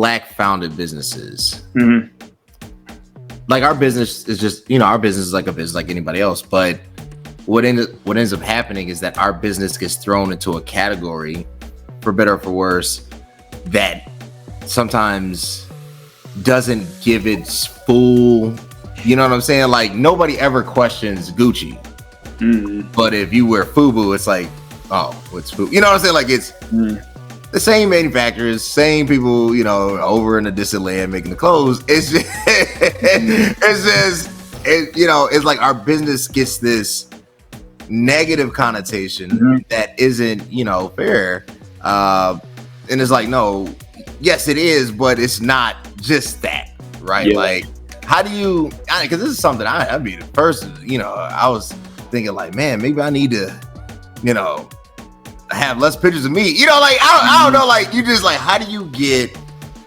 Black founded businesses. Mm-hmm. Like our business is just, our business is like a business like anybody else. But what ends up happening is that our business gets thrown into a category, for better or for worse, that sometimes doesn't give its full, you know what I'm saying? Like nobody ever questions Gucci. Mm-hmm. But if you wear FUBU, it's like, oh, what's FUBU? You know what I'm saying? Like it's the same manufacturers, same people, over in the distant land making the clothes. It's just, it's like our business gets this negative connotation that isn't, fair. And it's like, no, yes, it is, but it's not just that, right? Yeah. Like, how do you, because this is something I'd be the first, I was thinking like, man, maybe I need to, have less pictures of me, I don't know, like you just like, how do you get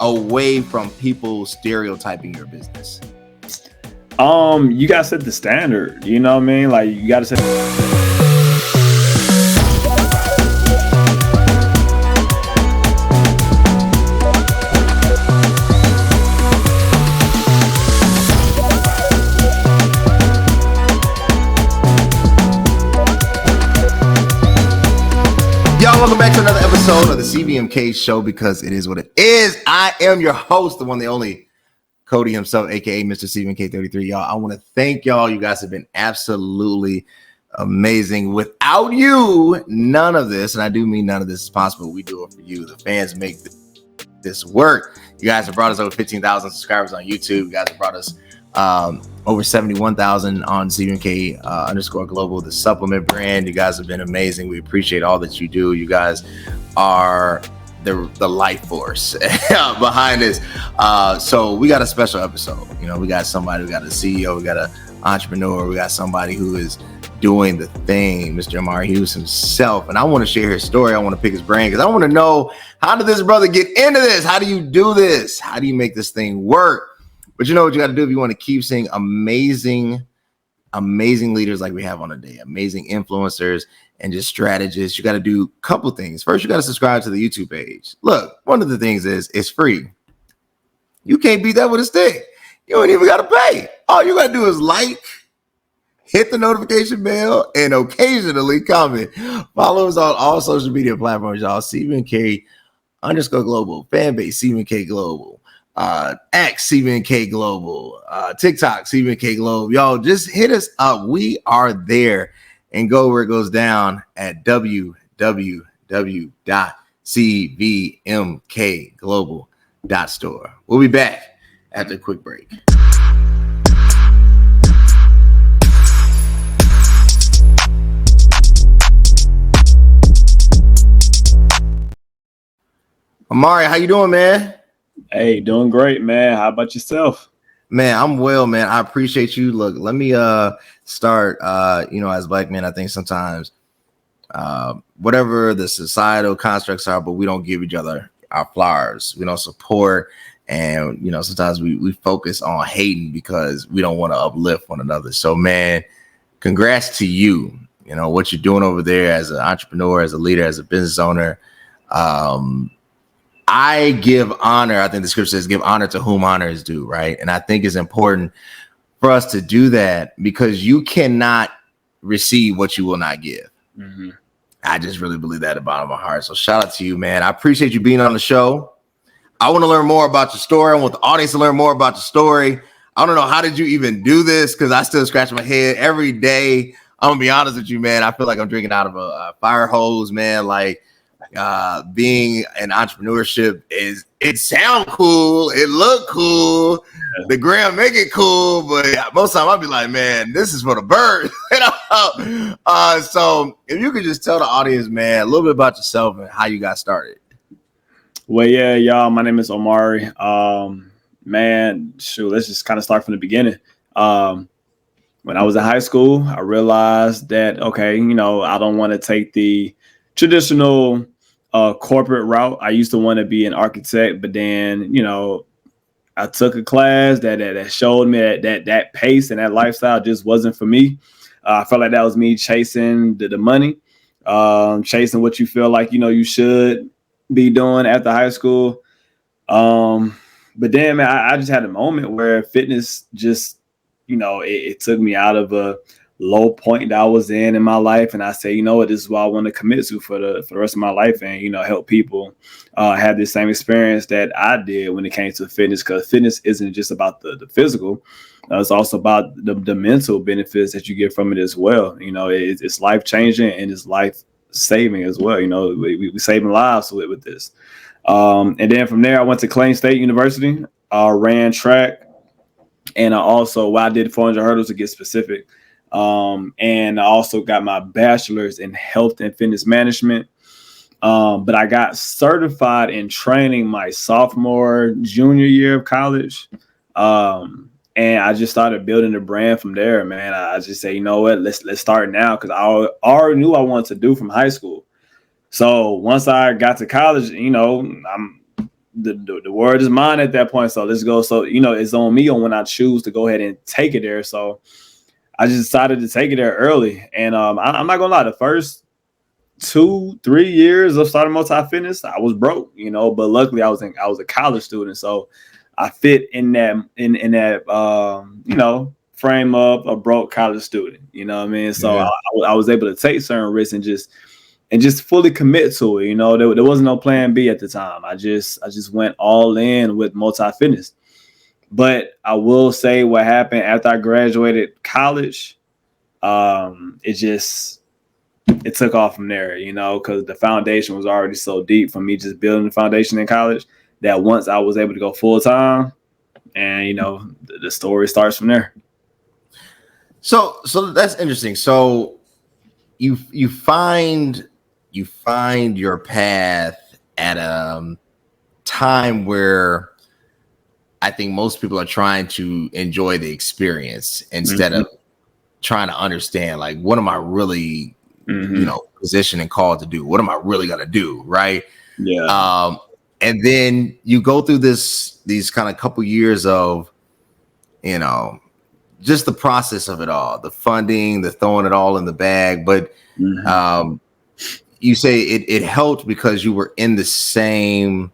away from people stereotyping your business? You gotta set the standard, you know what I mean? Like you gotta set Welcome back to another episode of the CVMK Show, because it is what it is. I am your host, the one, the only, Cody himself, aka Mr. CMk33. Y'all, I want to thank y'all. You guys have been absolutely amazing. Without you, none of this, and I do mean none of this, is possible. We do it for you. The fans make this work. You guys have brought us over 15,000 subscribers on YouTube. You guys have brought us over 71,000 on CVMK _ global, the supplement brand. You guys have been amazing. We appreciate all that you do. You guys are the life force behind this. So we got a special episode. We got somebody, we got a CEO, we got an entrepreneur, we got somebody who is doing the thing, Mr. Omari Hughes himself. And I want to share his story. I want to pick his brain because I want to know, how did this brother get into this? How do you do this? How do you make this thing work? But you know what you got to do if you want to keep seeing amazing leaders like we have on a day, amazing influencers and just strategists. You got to do a couple things. First, you got to subscribe to the YouTube page. Look, one of the things is it's free. You can't beat that with a stick. You don't even got to pay. All you got to do is like, hit the notification bell, and occasionally comment. Follow us on all social media platforms, y'all. CVMK _ global, fanbase CVMK global. X CVMK global, TikTok CVMK global. Y'all just hit us up. We are there, and go where it goes down at www.cvmkglobal.store. We'll be back after a quick break. Omari, how you doing, man? Hey, doing great, man. How about yourself? Man, I'm well, man. I appreciate you. Look, let me start. As Black men, I think sometimes whatever the societal constructs are, but we don't give each other our flowers. We don't support, and sometimes we focus on hating because we don't want to uplift one another. So, man, congrats to you. What you're doing over there as an entrepreneur, as a leader, as a business owner. I give honor. I think the scripture says, give honor to whom honor is due, right? And I think it's important for us to do that because you cannot receive what you will not give. Mm-hmm. I just really believe that at the bottom of my heart. So shout out to you, man. I appreciate you being on the show. I want to learn more about your story. I want the audience to learn more about your story. I don't know, how did you even do this? Because I still scratch my head every day. I'm going to be honest with you, man. I feel like I'm drinking out of a fire hose, man. Like, being an entrepreneurship it sound cool, it look cool, the gram make it cool, but most of the time I'll be like, man, this is for the birds. So if you could just tell the audience, man, a little bit about yourself and how you got started. Well, yeah, y'all, my name is Omari. Man, let's just kind of start from the beginning. When I was in high school, I realized that, okay, I don't want to take the traditional corporate route. I used to want to be an architect, but then, I took a class that showed me that pace and that lifestyle just wasn't for me. I felt like that was me chasing the money, chasing what you feel like, you should be doing after high school. But then, man, I just had a moment where fitness just, it took me out of a low point that I was in my life, and I say, you know what, this is what I want to commit to for the rest of my life, and help people have the same experience that I did when it came to fitness, because fitness isn't just about the physical. It's also about the mental benefits that you get from it as well. It's life changing and it's life saving as well. We saving lives with this. And then from there, I went to Clayton State University, ran track, and I did 400 hurdles to get specific. And I also got my bachelor's in health and fitness management. But I got certified in training my sophomore, junior year of college. And I just started building a brand from there, man. I just say, you know what, let's start now, because I already knew I wanted to do from high school. So once I got to college, I'm the word is mine at that point. So let's go. So it's on me on when I choose to go ahead and take it there. So I just decided to take it there early. And I'm not gonna lie, the first 2-3 years of starting multi-fitness, I was broke, but luckily I was a college student, so I fit in that frame of a broke college student. You know what I mean? So yeah. I was able to take certain risks and just fully commit to it. There wasn't no plan B at the time. I just went all in with multi-fitness. But I will say what happened after I graduated college, it took off from there, because the foundation was already so deep from me just building the foundation in college, that once I was able to go full time, and the story starts from there. So that's interesting. So you find your path at a time where I think most people are trying to enjoy the experience instead of trying to understand, like, what am I really, positioned and called to do? What am I really gonna do, right? Yeah. And then you go through these kind of couple years of, just the process of it all, the funding, the throwing it all in the bag. But you say it helped because you were in the same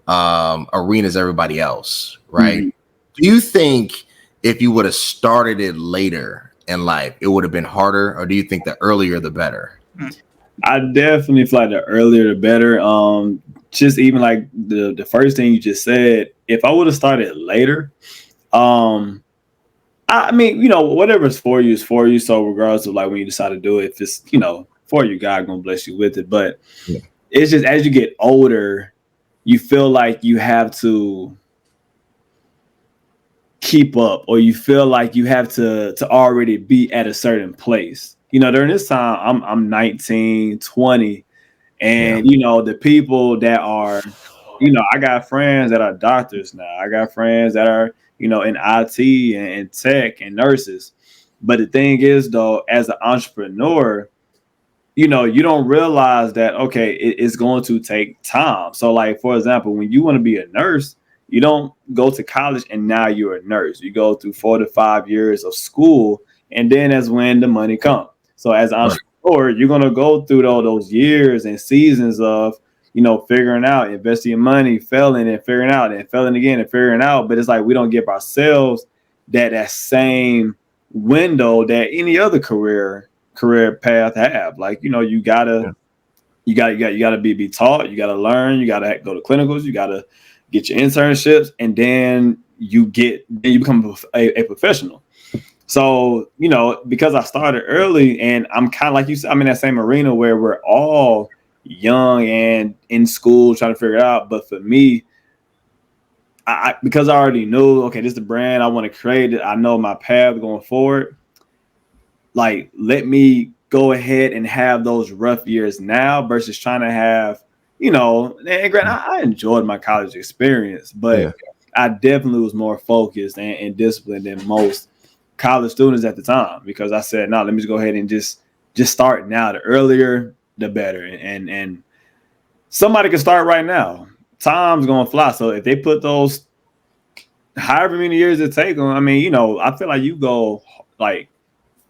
arena as everybody else, right? Do you think if you would have started it later in life, it would have been harder, or do you think the earlier the better? I definitely feel like the earlier the better. Just even like the first thing you just said, if I would have started later, I mean, whatever's for you is for you. So regardless of like when you decide to do it, if it's, for you, God gonna bless you with it. But it's just, as you get older, you feel like you have to keep up, or you feel like you have to already be at a certain place. During this time, I'm 19, 20. And, the people that are, I got friends that are doctors now. I got friends that are, in IT and tech and nurses. But the thing is, though, as an entrepreneur, you don't realize that, okay, it's going to take time. So, like, for example, when you want to be a nurse, you don't go to college and now you're a nurse. You go through 4 to 5 years of school, and then that's when the money comes. So as an entrepreneur, you're going to go through all those years and seasons of, figuring out, investing your money, failing and figuring out, and failing again and figuring out. But it's like we don't give ourselves that same window that any other career path have. Like, you gotta be taught, you gotta learn, you gotta go to clinicals, you gotta get your internships, and then you become a professional. So, because I started early, and I'm kind of like you said, I'm in that same arena where we're all young and in school trying to figure it out. But for me, because I already knew, okay, this is the brand I want to create it, I know my path going forward. Like, let me go ahead and have those rough years now versus trying to have, and granted, I enjoyed my college experience, but I definitely was more focused and disciplined than most college students at the time, because I said, no, let me just go ahead and just start now. The earlier, the better. And somebody can start right now. Time's going to fly. So if they put those however many years it take them, I mean, I feel like you go like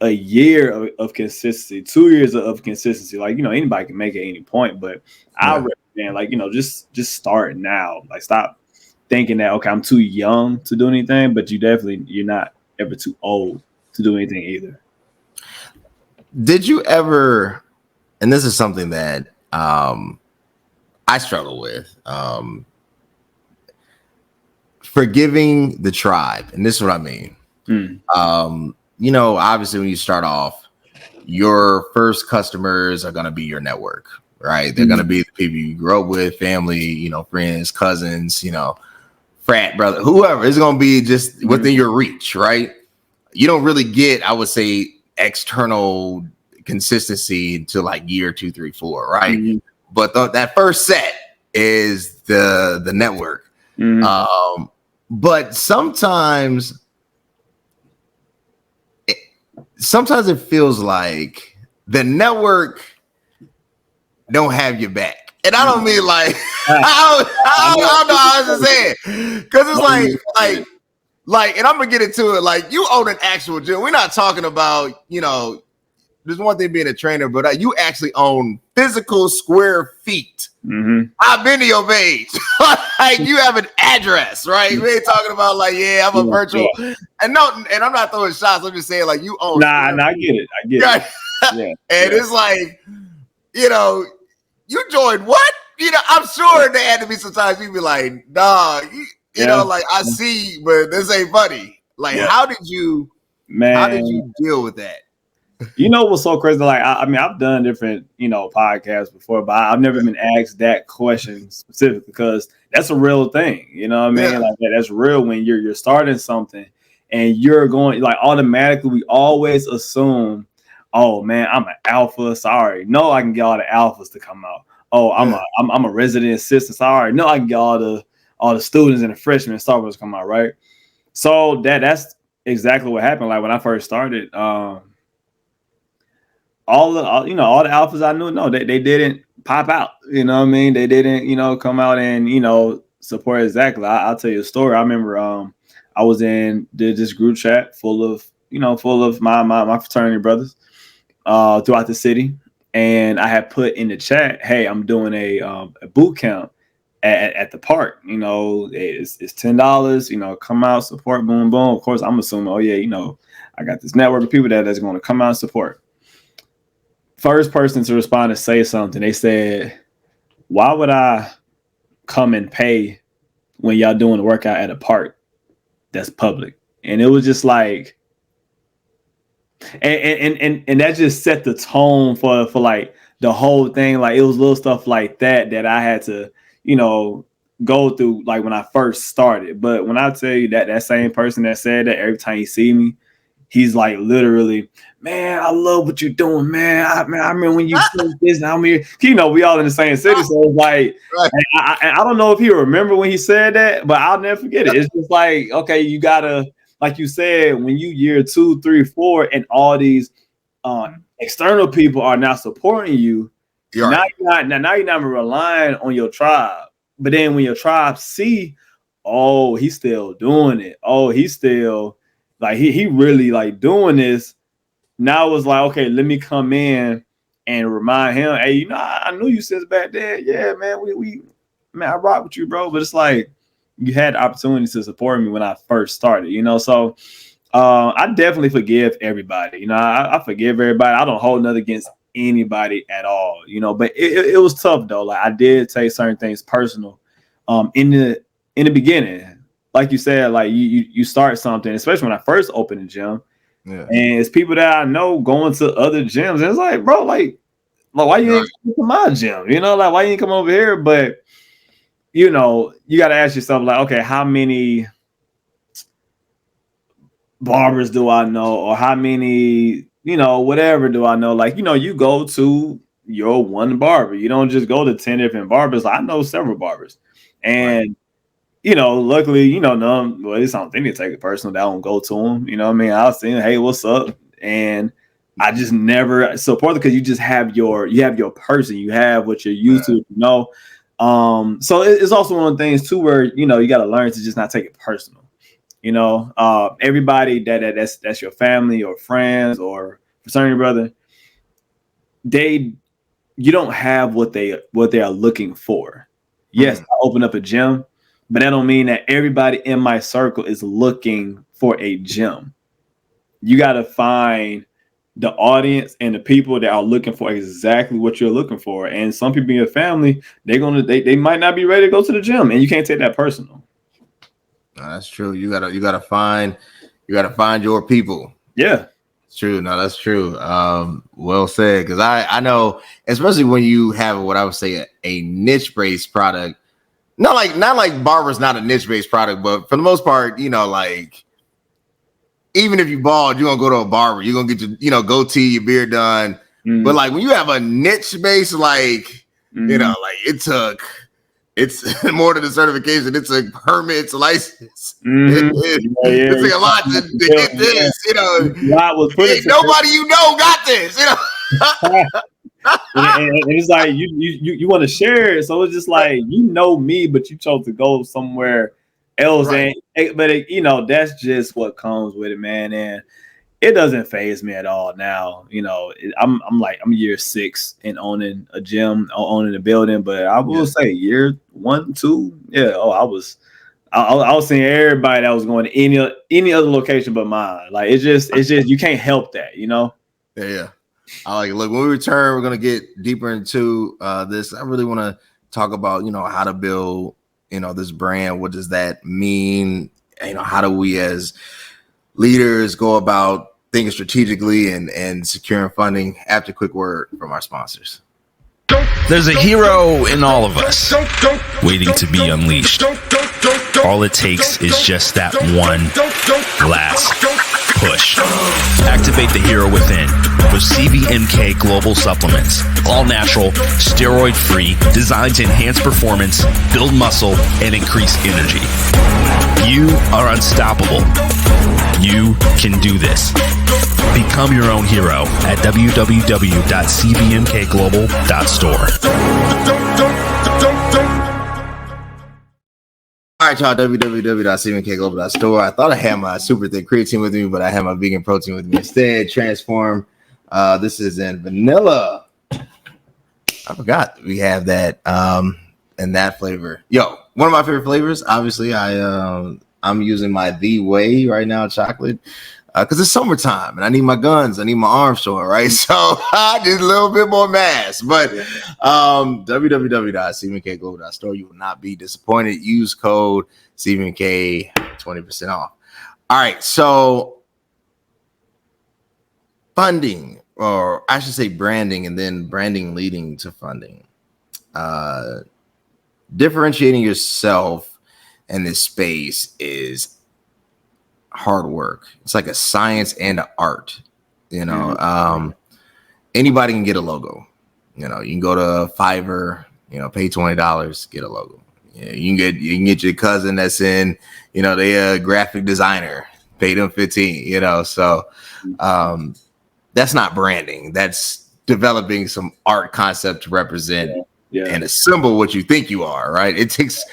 a year of consistency, 2 years of consistency. Like, anybody can make it at any point, but I recommend, like, just start now. Like, stop thinking that, okay, I'm too young to do anything, but you're not ever too old to do anything either. Did you ever, and this is something that I struggle with, forgiving the tribe. And this is what I mean. You know, obviously when you start off, your first customers are going to be your network, right? They're going to be the people you grew up with, family, you know, friends, cousins, you know, frat brother, whoever. It's going to be just within your reach, right? You don't really get, I would say, external consistency until like year 2, 3, 4, right? But that first set is the network. But sometimes it feels like the network don't have your back. And I don't mean like, I don't know how to say it. Because it's like, and I'm going to get into it. Like, you own an actual gym. We're not talking about, you know, there's one thing being a trainer, but you actually own physical square feet. I've been to your page. Like, you have an address, right? We ain't talking about like, yeah, I'm a virtual. And I'm not throwing shots. I'm just saying, like, you own. I get it. And it's like, you know, you joined what? You know, I'm sure there had to be sometimes you be like, dog, you know, like, I see, but this ain't funny. Like, how did you deal with that? You know what's so crazy? Like, I mean, I've done different, you know, podcasts before, but I've never been asked that question specifically because that's a real thing. You know what I mean? Like, that's real when you're starting something and you're going, like, automatically, we always assume, oh man, I'm an alpha. Sorry, no, I can get all the alphas to come out. Oh, I'm a resident assistant. Sorry, no, I can get all the students and the freshmen and starters come out, right? So that's exactly what happened. Like when I first started, all the alphas I knew, no, they didn't pop out. You know what I mean? They didn't, you know, come out and, you know, support exactly. I'll tell you a story. I remember I was in this group chat full of my fraternity brothers throughout the city. And I had put in the chat, hey, I'm doing a boot camp at the park. You know, it's $10, you know, come out, support, boom, boom. Of course, I'm assuming, oh yeah, you know, I got this network of people that's going to come out and support. First person to respond and say something, they said, why would I come and pay when y'all doing the workout at a park that's public? And it was just like, and that just set the tone for like the whole thing. Like it was little stuff like that I had to, you know, go through like when I first started. But when I tell you that same person that said that, every time he see me, he's like literally, man, I love what you're doing, man. I remember when you said this. I mean, you know, we all in the same city, so it's like, I don't know if he remember when he said that, but I'll never forget it. It's just like, okay, you gotta, like you said, when you year 2, 3, 4, and all these external people are now supporting you. Now you're not relying on your tribe, but then when your tribe see, oh, he's still doing it. Oh, he's still. Like he really like doing this. Now it's like, okay, let me come in and remind him, hey, you know, I knew you since back then. Yeah, man, I rock with you, bro. But it's like you had the opportunity to support me when I first started, you know. So I definitely forgive everybody. You know, I forgive everybody. I don't hold nothing against anybody at all, you know. But it was tough though. Like I did take certain things personal in the beginning. Like you said, like you start something, especially when I first opened the gym, and it's people that I know going to other gyms, and it's like, bro, like why you ain't come to my gym? You know, like why you ain't come over here? But you know, you got to ask yourself, like, okay, how many barbers do I know, or how many, you know, whatever do I know? Like, you know, you go to your one barber. You don't just go to 10 different barbers. I know several barbers, and you know, luckily, you know, none. Well, it's something to take it personal. That I don't go to them. You know what I mean? I'll see him, hey, what's up? And I just never support it because you just have your person. You have what you're used to, you know. So it's also one of the things too where, you know, you got to learn to just not take it personal. You know, everybody that's your family or friends or fraternity brother, you don't have what they are looking for. Yes, I open up a gym, but that don't mean that everybody in my circle is looking for a gym. You got to find the audience and the people that are looking for exactly what you're looking for. And some people in your family, they might not be ready to go to the gym, and you can't take that personal. That's true. You gotta find your people. Yeah. It's true. No, that's true. Well said. Because I know, especially when you have what I would say a niche based product, not like barber's not a niche based product, but for the most part, like even if you bald, you're gonna go to a barber, you're gonna get your goatee, your beard done. Mm-hmm. But like when you have a niche based, like like it's more than a certification. It's a permit, it's a license. Mm-hmm. It's like a lot to get this, nobody got this, and it's like you want to share it, so it's just like me, but you chose to go somewhere else, right. But that's just what comes with it, man. And it doesn't faze me at all now. I'm year 6 in owning a gym, owning a building, but I will say year 1, 2, I was seeing everybody that was going to any other location but mine. Like it's just you can't help that, Yeah. I like it. Look, when we return, we're gonna get deeper into this. I really want to talk about how to build this brand. What does that mean? How do we as leaders go about thinking strategically and securing funding? After a quick word from our sponsors. There's a hero in all of us waiting to be unleashed. All it takes is just that one last push. Activate the hero within with CVMK Global Supplements. All natural, steroid-free, designed to enhance performance, build muscle, and increase energy. You are unstoppable. You can do this. Become your own hero at www.cvmkglobal.store. All right, y'all, www.cvmkglobal.store. I thought I had my super thick creatine with me, but I had my vegan protein with me instead. Transform. This is in vanilla. I forgot we have that in that flavor. Yo, one of my favorite flavors. Obviously, I'm using my The Way right now, chocolate, because it's summertime and I need my guns. I need my arms showing, right? So I did a little bit more mass, but www.cvmkglobal.store. You will not be disappointed. Use code CVMK 20% off. All right. So funding, or I should say branding, and then branding leading to funding. Differentiating yourself in this space is hard work. It's like a science and an art. Anybody can get a logo. You can go to Fiverr, pay $20, get a logo. You can get your cousin that's in, they a graphic designer, pay them $15. So that's not branding. That's developing some art concept to represent and assemble what you think you are, right? It takes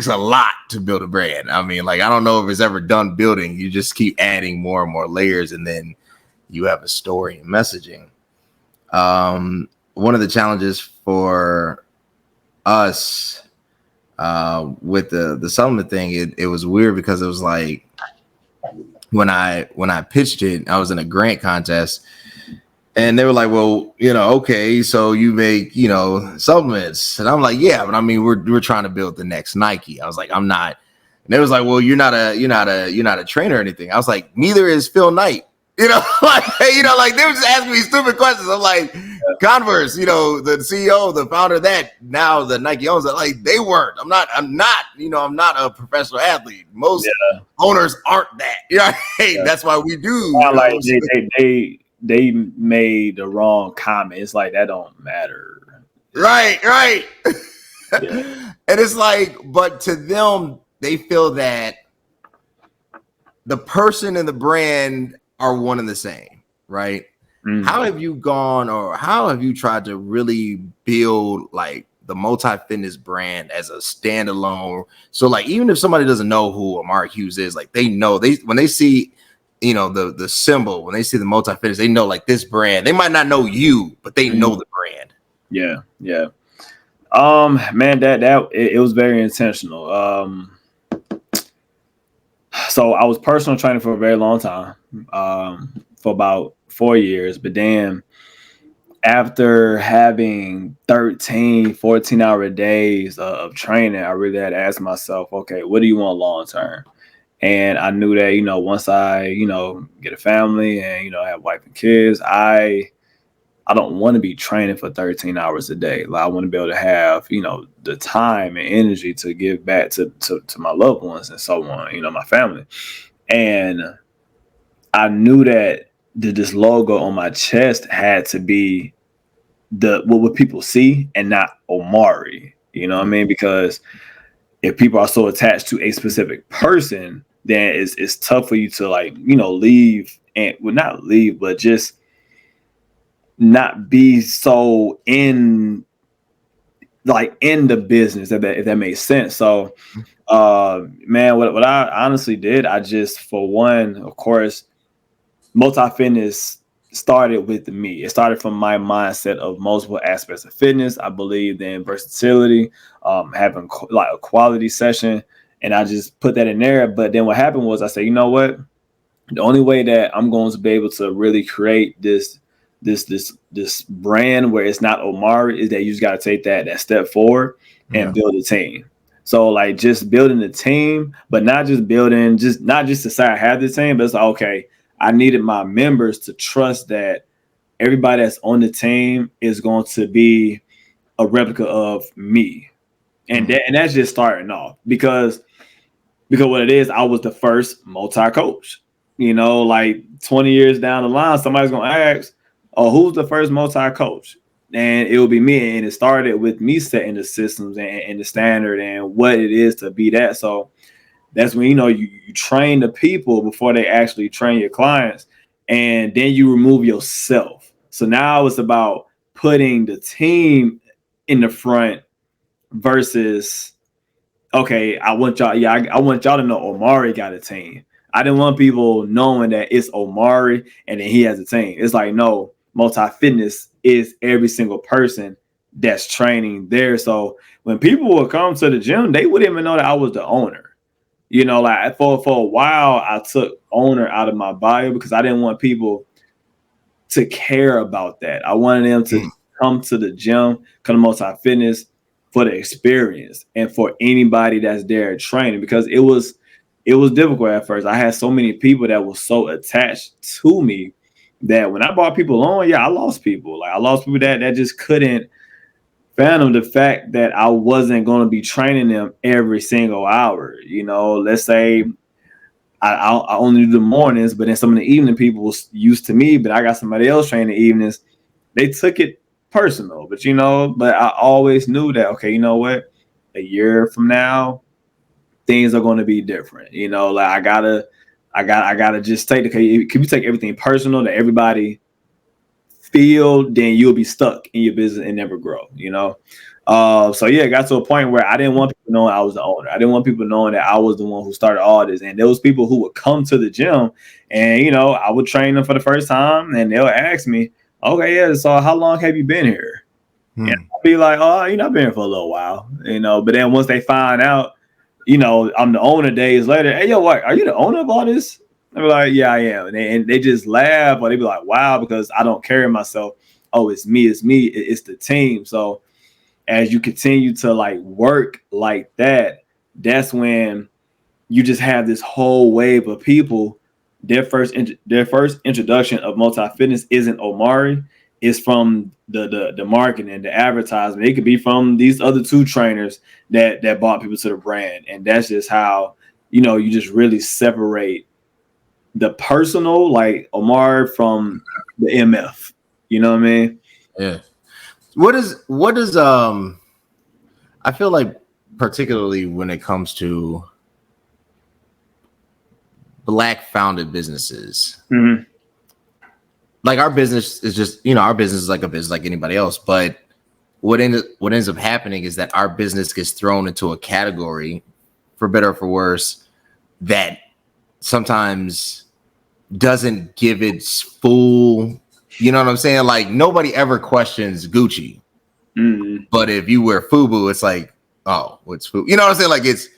a lot to build a brand. I mean, like, I don't know if it's ever done building. You just keep adding more and more layers, and then you have a story and messaging. One of the challenges for us with the supplement thing, it was weird because it was like when I pitched it, I was in a grant contest. And they were like, well, okay, so you make, supplements. And I'm like, yeah, but I mean, we're trying to build the next Nike. I was like, I'm not. And they was like, well, you're not a trainer or anything. I was like, neither is Phil Knight. They were just asking me stupid questions. I'm like, Converse, the CEO, the founder of that, now the Nike owns it. Like, they weren't. I'm not a professional athlete. Most owners aren't that. That's why we do. They made the wrong comment. It's like, that don't matter. Right. And it's like, but to them, they feel that the person and the brand are one and the same, right? Mm-hmm. How have you gone, or how have you tried to really build like the multi-fitness brand as a standalone? So like, even if somebody doesn't know who Omari Hughes is, like they know when they see the symbol, when they see the multi-fitness, they know like this brand. They might not know you, but they know the brand. Yeah. Man, that it was very intentional. So I was personal training for a very long time, for about 4 years. But then after having 13, 14-hour days of training, I really had to ask myself, okay, what do you want long term? And I knew that, once I, get a family and, have wife and kids, I don't want to be training for 13 hours a day. Like, I want to be able to have, the time and energy to give back to my loved ones and so on, my family. And I knew that this logo on my chest had to be what would people see and not Omari. You know what I mean? Because if people are so attached to a specific person, then it's tough for you to leave and not leave, but just not be so in the business, if that makes sense. So man, what I honestly did, I just, for one, of course, MultiFitness started with me. It started from my mindset of multiple aspects of fitness. I believed in versatility, having a quality session, and I just put that in there. But then what happened was I said, you know what? The only way that I'm going to be able to really create this brand where it's not Omari is that you just got to take that step forward and build a team. So just building the team, but not just to say I have the team, but it's like, okay, I needed my members to trust that everybody that's on the team is going to be a replica of me. And that's just starting off because what it is, I was the first multi-coach. 20 years down the line, somebody's going to ask, oh, who's the first multi-coach? And it will be me. And it started with me setting the systems and the standard and what it is to be that. So that's when, you train the people before they actually train your clients. And then you remove yourself. So now it's about putting the team in the front versus, okay, I want y'all to know Omari got a team. I didn't want people knowing that it's Omari and then he has a team. It's like, no, MultiFitness is every single person that's training there. So when people would come to the gym, they wouldn't even know that I was the owner. For a while, I took owner out of my bio because I didn't want people to care about that. I wanted them to come to the gym, come to MultiFitness for the experience and for anybody that's there training, because it was difficult at first. I had so many people that were so attached to me that when I brought people on, I lost people. I lost people that just couldn't fathom the fact that I wasn't going to be training them every single hour. Let's say I only do the mornings, but then some of the evening people was used to me, but I got somebody else training the evenings. They took it personal, but I always knew that, okay, you know what? A year from now, things are going to be different. I gotta just take if you take everything personal that everybody feel, then you'll be stuck in your business and never grow. So it got to a point where I didn't want people knowing I was the owner. I didn't want people knowing that I was the one who started all this. And there was people who would come to the gym and I would train them for the first time and they'll ask me, okay, yeah, so how long have you been here? And I'll be like, oh, I've been here for a little while, but then once they find out, I'm the owner days later, hey, yo, what, are you the owner of all this? I'll be like, yeah, I am. And they just laugh, or they be like, wow, because I don't carry myself. Oh, it's me, it's the team. So as you continue to work like that, that's when you just have this whole wave of people. Their first introduction of MultiFitness isn't Omari. It's from the marketing, the advertisement. It could be from these other two trainers that brought people to the brand. And that's just how, you just really separate the personal, like Omar, from the MF. You know what I mean? Yeah. What is I feel like particularly when it comes to Black founded businesses, like our business is just, our business is like a business like anybody else. But what ends up happening is that our business gets thrown into a category, for better or for worse, that sometimes doesn't give its full, you know what I'm saying? Like nobody ever questions Gucci. But if you wear FUBU, it's like, oh, what's FUBU? You know what I'm saying? Like it's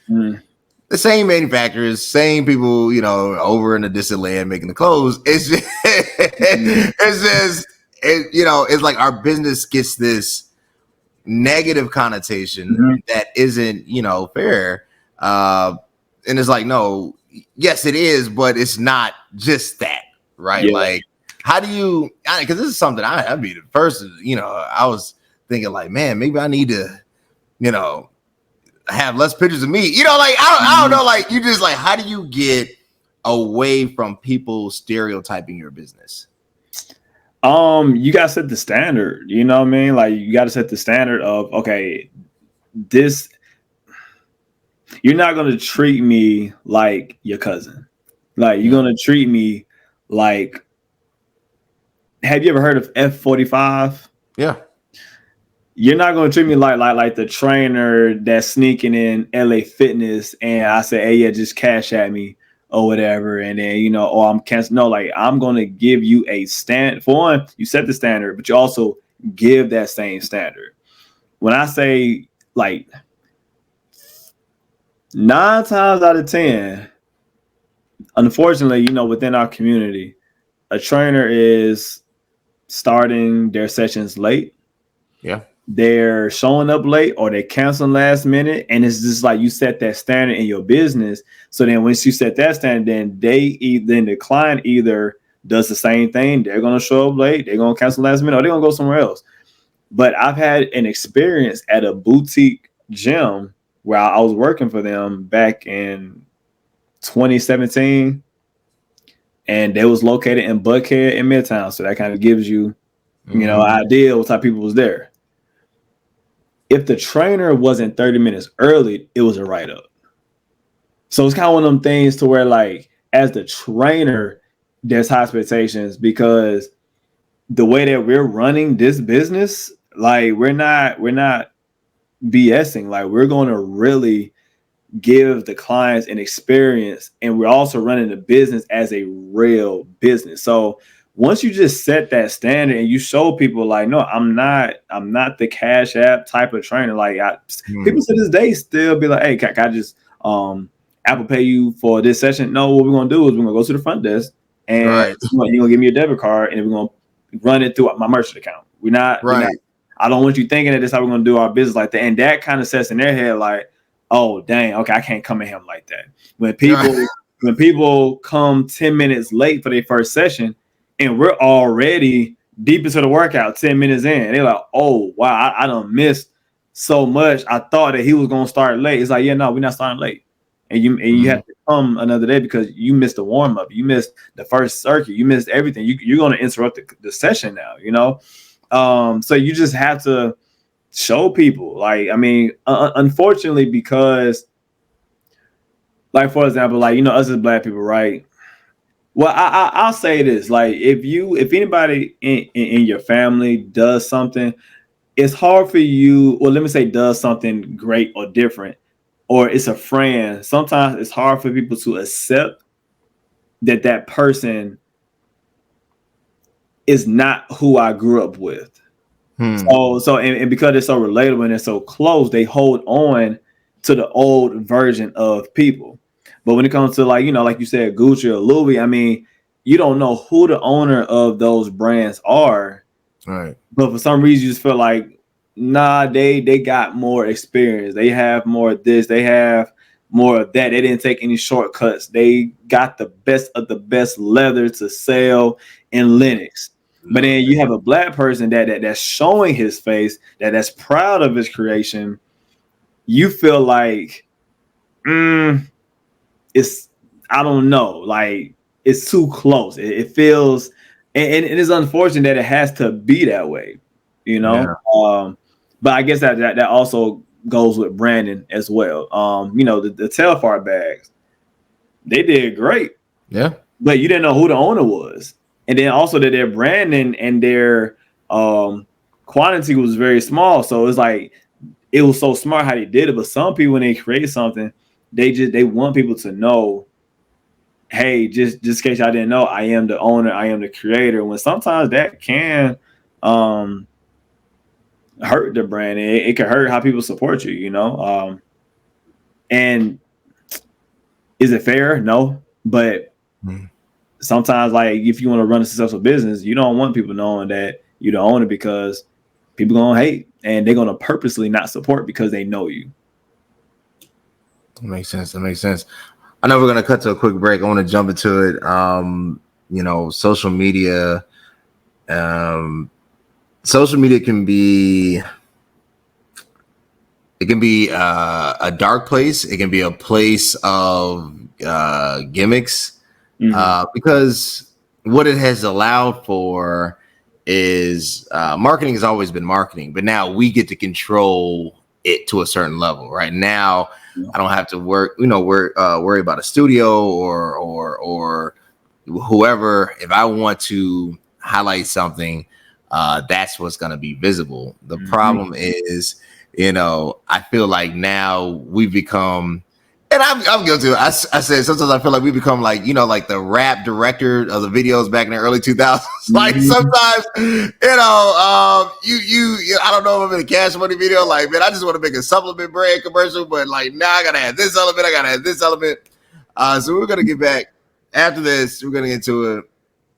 the same manufacturers, same people, you know, over in the distant land making the clothes. It's just, you know, it's like our business gets this negative connotation that isn't, you know, fair. And it's like, no, yes, it is, but it's not just that, right? Yeah. Like, how do you, because this is something I'd be the first, you know, I was thinking like, man, maybe I need to, you know, have less pictures of me, you know, like, I don't know, like, you just like, how do you get away from people stereotyping your business? You gotta set the standard, you know what I mean? Like, you gotta set the standard of, okay, this, you're not gonna treat me like your cousin. Like, you're gonna treat me like, have you ever heard of F45? Yeah. You're not gonna treat me like the trainer that's sneaking in LA Fitness and I say, hey, yeah, just cash at me or whatever, and then, you know, or I'm canceling. No, like, I'm gonna give you a stand. For one, you set the standard, but you also give that same standard. When I say, like, 9 times out of 10, unfortunately, you know, within our community, a trainer is starting their sessions late. Yeah. They're showing up late or they canceling last minute. And it's just like, you set that standard in your business. So then once you set that standard, then then the client either does the same thing. They're going to show up late. They're going to cancel last minute, or they're going to go somewhere else. But I've had an experience at a boutique gym where I was working for them back in 2017. And they was located in Buckhead in Midtown. So that kind of gives you, you know, an idea what type of people was there. If the trainer wasn't 30 minutes early, it was a write-up. So it's kind of one of them things to where, like, as the trainer, there's high expectations, because the way that we're running this business, like, we're not BSing. Like, we're going to really give the clients an experience, and we're also running the business as a real business. So once you just set that standard and you show people, like, no, I'm not the Cash App type of trainer. Like, people to this day still be like, hey, can I just Apple Pay you for this session? No, what we're gonna do is we're gonna go to the front desk and you're gonna give me a debit card, and we're gonna run it through my merchant account. We're not. I don't want you thinking that this is how we're gonna do our business like that. And that kind of sets in their head like, oh dang, okay, I can't come at him like that. When people come 10 minutes late for their first session, and we're already deep into the workout 10 minutes in, they're like, oh wow, I done missed so much. I thought that he was gonna start late. It's like, yeah, no, we're not starting late. And you have to come another day because you missed the warm-up, you missed the first circuit, you missed everything. You're gonna interrupt the session now, you know. So you just have to show people, like, I mean, unfortunately, because, like, for example, like, you know, us as Black people, right? Well, I'll say this, like, if anybody in your family does something, it's hard for you, well, let me say does something great or different, or it's a friend. Sometimes it's hard for people to accept that person is not who I grew up with. So because it's so relatable and it's so close, they hold on to the old version of people. But when it comes to, like, you know, like you said, Gucci or Louis, I mean, you don't know who the owner of those brands are. Right. But for some reason, you just feel like, nah, they got more experience. They have more of this. They have more of that. They didn't take any shortcuts. They got the best of the best leather to sell in Linux. But then you have a Black person that's showing his face, that's proud of his creation. You feel like, it's, I don't know, like, it's too close. It feels, and it is unfortunate that it has to be that way, you know. Yeah. But I guess that also goes with branding as well. You know, the Telfar bags, they did great. Yeah. But you didn't know who the owner was. And then also that their branding and their quantity was very small. So it's like, it was so smart how they did it. But some people, when they create something, they want people to know, hey, just in case y'all didn't know, I am the owner, I am the creator. When sometimes that can hurt the brand. It can hurt how people support you, you know. And Is it fair? No, but sometimes, like, if you want to run a successful business, you don't want people knowing that you don't own it, because people gonna hate and they're gonna purposely not support because they know you. That makes sense. I know we're gonna cut to a quick break. I want to jump into it. Social media. Social media can be a dark place. It can be a place of gimmicks, because what it has allowed for is marketing has always been marketing, but now we get to control it to a certain level. Right now, I don't have to worry about a studio or whoever. If I want to highlight something, that's what's going to be visible. The problem is, I feel like now we've become, and I'm guilty of it. I said sometimes I feel like we become like the rap director of the videos back in the early 2000s. Like sometimes, I don't know if I'm in a Cash Money video. Like, man, I just want to make a supplement brand commercial, but like now I gotta have this element. I gotta have this element. So we're gonna get back after this. We're gonna get to it.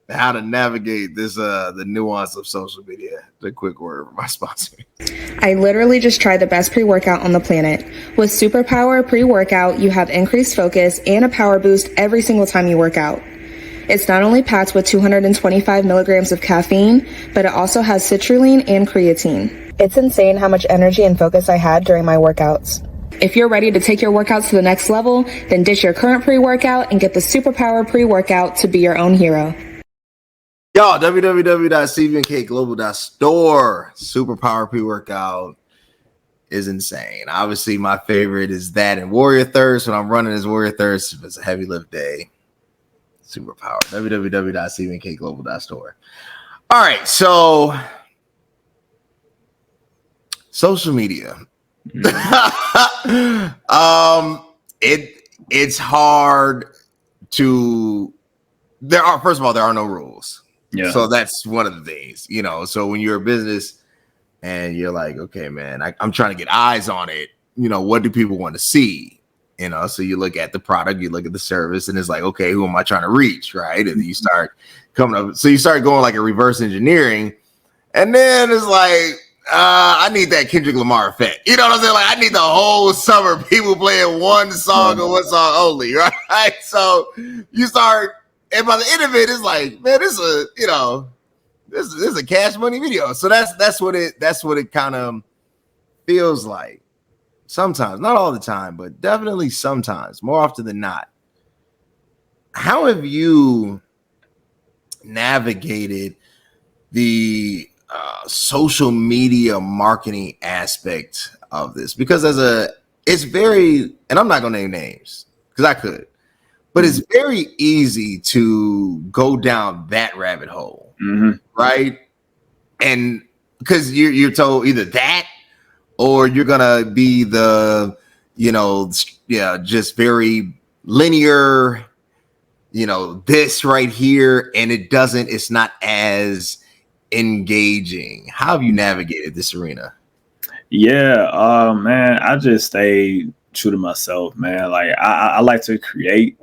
How to navigate this, the nuance of social media. The quick word from my sponsor. I literally just tried the best pre-workout on the planet. With Superpower pre-workout, you have increased focus and a power boost every single time you work out. It's not only packed with 225 milligrams of caffeine, but it also has citrulline and creatine. It's insane how much energy and focus I had during my workouts. If you're ready to take your workouts to the next level, then ditch your current pre-workout and get the Superpower pre-workout to be your own hero. Y'all, www.cvmkglobal.store. Superpower pre-workout is insane. Obviously, my favorite is that and Warrior Thirst. When I'm running as Warrior Thirst, if it's a heavy lift day, Superpower. www.cvmkglobal.store. All right, so social media. It's hard to. First of all, there are no rules. Yeah. So that's one of the things, so when you're a business and you're like, okay, man, I'm trying to get eyes on it. What do people want to see? So you look at the product, you look at the service, and it's like, okay, who am I trying to reach? Right. And then you start coming up. So you start going like a reverse engineering. And then it's like, I need that Kendrick Lamar effect. You know what I'm saying? Like, I need the whole summer people playing one song or one song only. Right. So you start. And by the end of it, it's like, man, this is a Cash Money video. So that's what it kind of feels like. Sometimes, not all the time, but definitely sometimes, more often than not. How have you navigated the social media marketing aspect of this? Because it's very, and I'm not gonna name names because I could. But it's very easy to go down that rabbit hole, right? And because you're told either that or you're gonna be the, just very linear, this right here, and it's not as engaging. How have you navigated this arena? Yeah, man, I just stay true to myself, man. Like I like to create.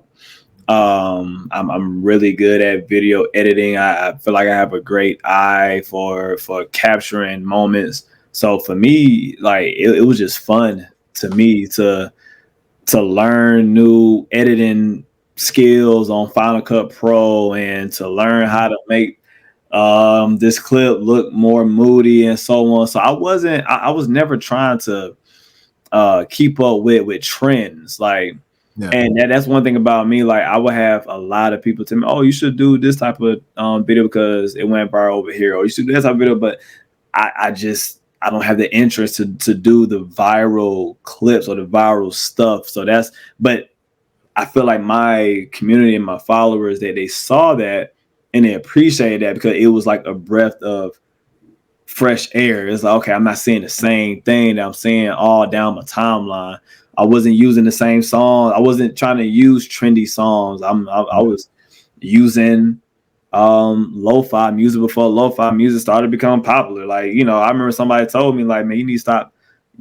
I'm really good at video editing. I feel like I have a great eye for capturing moments. So for me, like it was just fun to me to learn new editing skills on Final Cut Pro and to learn how to make this clip look more moody and so on. So I was never trying to keep up with trends, like. Yeah. And that's one thing about me. Like I would have a lot of people tell me, "Oh, you should do this type of video because it went viral over here," or "You should do this type of video." But I don't have the interest to do the viral clips or the viral stuff. So but I feel like my community and my followers they saw that and they appreciated that because it was like a breath of fresh air. It's like, okay, I'm not seeing the same thing that I'm seeing all down my timeline. I wasn't using the same song. I wasn't trying to use trendy songs. I was using lo-fi music before lo-fi music started becoming popular. Like, I remember somebody told me, like, man, you need to stop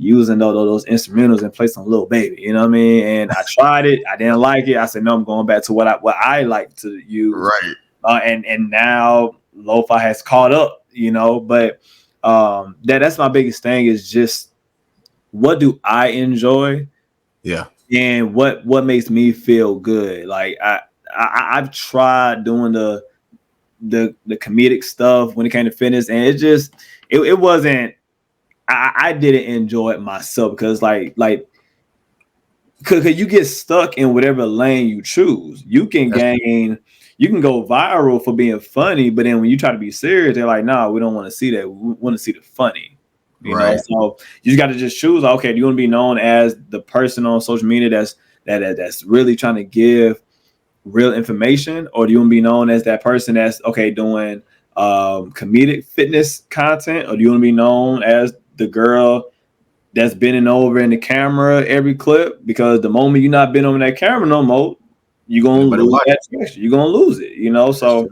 using those instrumentals and play some Lil Baby, you know what I mean? And I tried it, I didn't like it. I said, no, I'm going back to what I like to use. Right. And now lo-fi has caught up, you know, but that's my biggest thing is just what do I enjoy? Yeah. And what makes me feel good. Like I've tried doing the comedic stuff when it came to fitness, and it wasn't. I didn't enjoy it myself because because you get stuck in whatever lane you choose. You can go viral for being funny, but then when you try to be serious, they're like, "Nah, we don't want to see that. We want to see the funny." You know, so you just got to just choose. Okay, do you want to be known as the person on social media that's really trying to give real information, or do you want to be known as that person that's doing comedic fitness content, or do you want to be known as the girl that's bending over in the camera every clip? Because the moment you're not bending over that camera no more, you're gonna lose that texture. You're gonna lose it, you know. So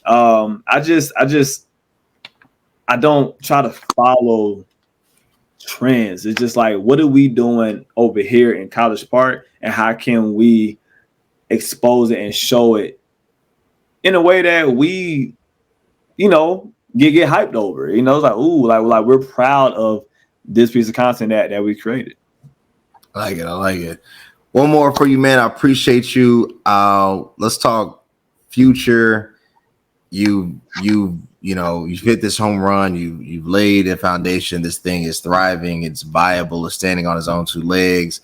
I don't try to follow trends. It's just like, what are we doing over here in College Park, and how can we expose it and show it in a way that we, you know, get hyped over. You know, it's like, ooh, like we're proud of this piece of content that we created. I like it. One more for you, man. I appreciate you. Let's talk future. You hit this home run. You've laid a foundation. This thing is thriving. It's viable. It's standing on its own two legs.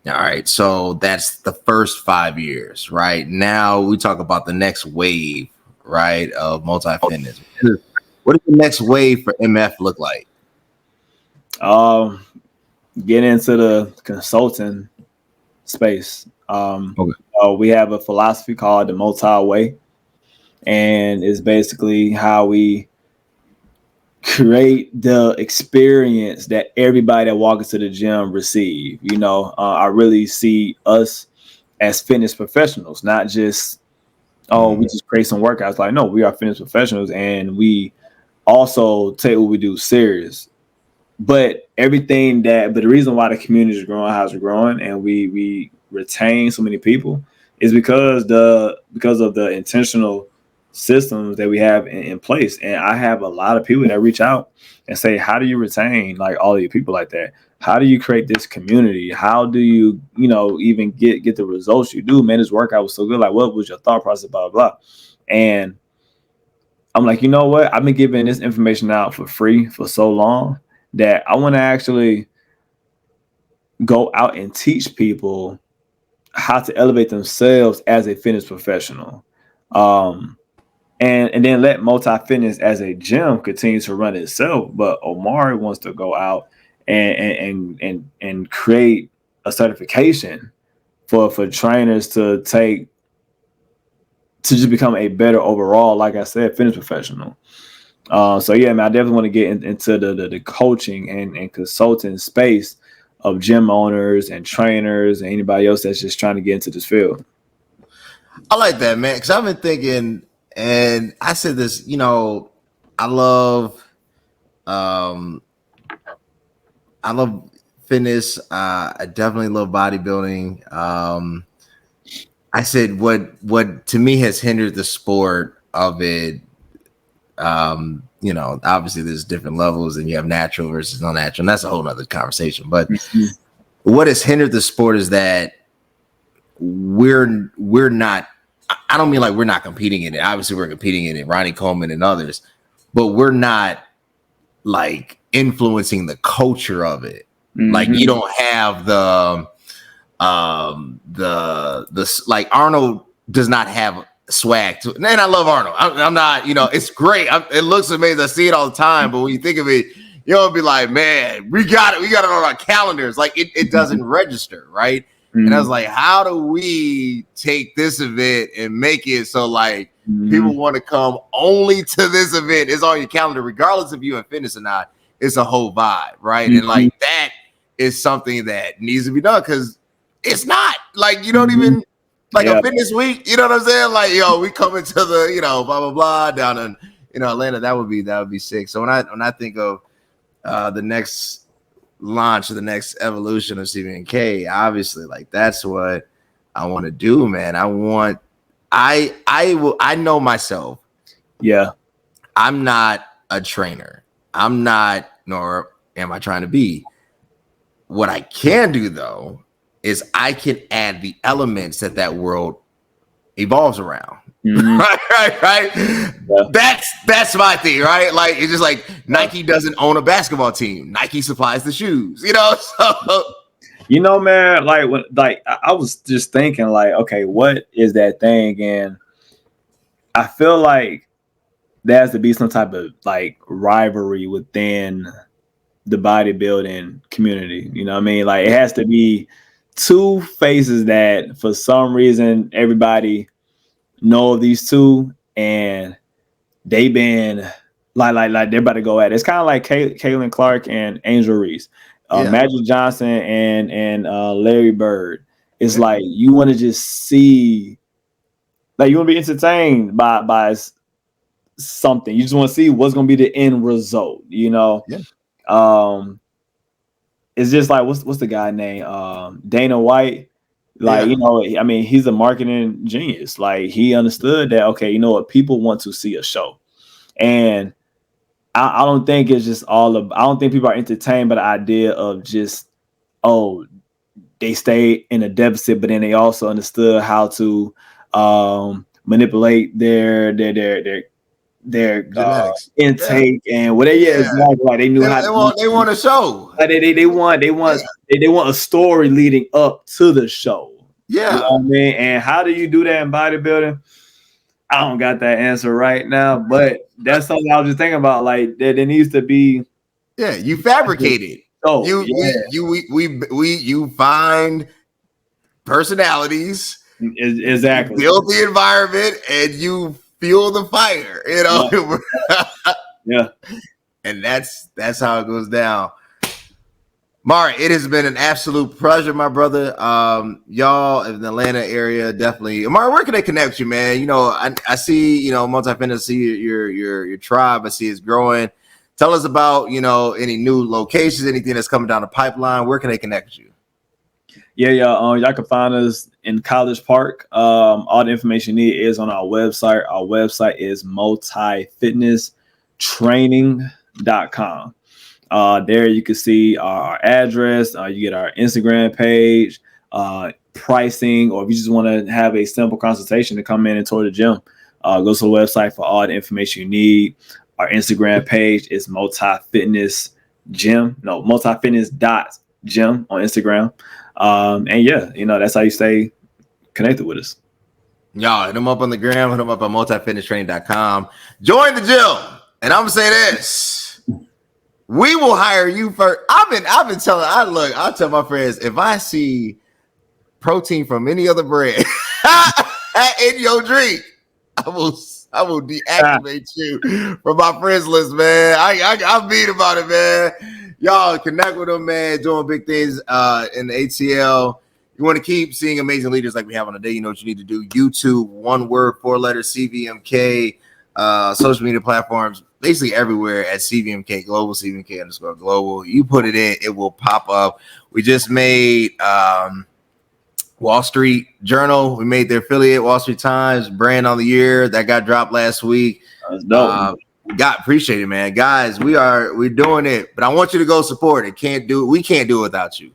All right. So that's the first 5 years, right? Now we talk about the next wave, right, of multi-fitness. What does the next wave for MF look like? Get into the consulting space. We have a philosophy called the multi-way, and it's basically how we create the experience that everybody that walks into the gym receive. You know, I really see us as fitness professionals, not just we just create some workouts. Like, no, we are fitness professionals, and we also take what we do serious. But the reason why the community is growing how it's growing, and we retain so many people, is because of the intentional systems that we have in place. And I have a lot of people that reach out and say, how do you retain like all of your people like that? How do you create this community? How do you, even get the results you do? Man, this workout was so good. Like, what was your thought process? Blah, blah, blah. And I'm like, you know what? I've been giving this information out for free for so long that I want to actually go out and teach people how to elevate themselves as a fitness professional. And then let multi-fitness as a gym continue to run itself. But Omari wants to go out and create a certification for trainers to take to just become a better overall, like I said, fitness professional. So yeah, man, I definitely want to get into the coaching and consulting space of gym owners and trainers and anybody else that's just trying to get into this field. I like that, man, because I've been thinking, and I said this, I love fitness. I definitely love bodybuilding. I said what to me has hindered the sport of it. Obviously there's different levels, and you have natural versus non-natural, and that's a whole nother conversation. But what has hindered the sport is that we're not. I don't mean like we're not competing in it. Obviously, we're competing in it, Ronnie Coleman and others, but we're not like influencing the culture of it. Mm-hmm. Like you don't have the like Arnold does not have swag to it. And I love Arnold. I'm not, it's great. It looks amazing. I see it all the time. But when you think of it, you'll be like, man, we got it. We got it on our calendars. Like it doesn't register, right? Mm-hmm. And I was like, how do we take this event and make it so like people want to come only to this event? It's on your calendar, regardless if you're in fitness or not. It's a whole vibe, right? And like that is something that needs to be done, because it's not like you don't even like a fitness week. You know what I'm saying? Like, we coming to the blah blah blah down in Atlanta. That would be sick. So when I think of the next launch the next evolution of CVMK, obviously, like that's what I want to do, man. I know myself. Yeah. I'm not a trainer. I'm not, nor am I trying to be. What I can do though is I can add the elements that world evolves around. Mm-hmm. right. Yeah. That's my thing, right? Like it's just like Nike doesn't own a basketball team. Nike supplies the shoes, you know. So you know, man, like I was just thinking, like, okay, what is that thing? And I feel like there has to be some type of like rivalry within the bodybuilding community. You know what I mean? Like it has to be two faces that for some reason everybody know these two, and they been like they're about to go at it. It's kind of like Caitlin Clark and Angel Reese, Magic Johnson and Larry Bird. It's like you want to just see, like you want to be entertained by something. You just want to see what's going to be the end result, you know? Yeah. It's just like, what's the guy name? Dana White. Like, you know, I mean, he's a marketing genius. Like he understood that, okay, you know what? People want to see a show. And I don't think it's just I don't think people are entertained by the idea of just, oh, they stay in a deficit, but then they also understood how to manipulate their intake and whatever. Yeah, exactly. Like they knew how they want a show. Like they want a story leading up to the show. Yeah, you know what I mean. And how do you do that in bodybuilding? I don't got that answer right now, but that's something I was just thinking about. Like there needs to be. Yeah, you fabricated. Oh, you find personalities. Exactly. Build the environment and you fuel the fire, you know. Yeah. And that's how it goes down. Mari, it has been an absolute pleasure, my brother. Y'all in the Atlanta area, definitely. Mari, where can they connect with you, man? You know, I see, you know, MultiFitness, see your tribe. I see it's growing. Tell us about, you know, any new locations, anything that's coming down the pipeline. Where can they connect with you? Yeah. Y'all can find us in College Park. All the information you need is on our website. Our website is multifitnesstraining.com. There you can see our address. You get our Instagram page, pricing, or if you just want to have a simple consultation to come in and tour the gym, go to the website for all the information you need. Our Instagram page is multifitnessgym. No, multifitness.gym on Instagram. And yeah, you know, that's how you stay connected with us. Y'all hit them up on the gram, hit them up on multifitnesstraining.com. Join the gym. And I'm gonna say this. We will hire you first. I've been telling, I'll tell my friends, if I see protein from any other brand in your drink, I will deactivate you from my friends list, man. I'm mean about it, man. Y'all connect with them, man. Doing big things in the ATL. You want to keep seeing amazing leaders like we have on the day. You know what you need to do. YouTube, one word, 4 letters, CVMK, social media platforms, basically everywhere at CVMK Global, CVMK_Global. You put it in, it will pop up. We just made Wall Street Journal. We made their affiliate, Wall Street Times, brand on the year. That got dropped last week. That's dope. Appreciate it, man. Guys, we're doing it, but I want you to go support it. We can't do it without you.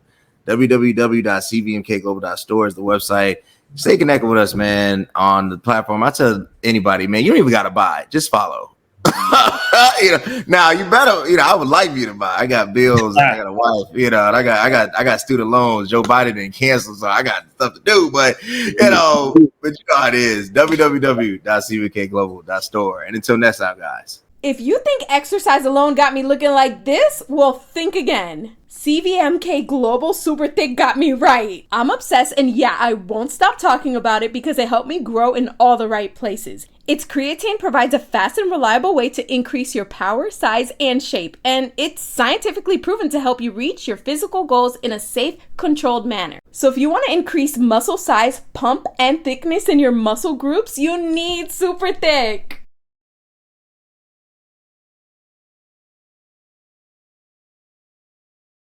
www.cvmkglobal.store is the website. Stay connected with us, man, on the platform. I tell anybody, man, you don't even got to buy. Just follow. You know, now you better, you know, I would like you to buy. I got bills, I got a wife, you know, and I got student loans. Joe Biden didn't cancel, so I got stuff to do. But you know how it is. www.cvmkglobal.store. And until next time, guys. If you think exercise alone got me looking like this, well, think again. CVMK Global Super Thick got me right. I'm obsessed, and yeah, I won't stop talking about it because it helped me grow in all the right places. Its creatine provides a fast and reliable way to increase your power, size, and shape, and it's scientifically proven to help you reach your physical goals in a safe, controlled manner. So if you want to increase muscle size, pump, and thickness in your muscle groups, you need Super Thick.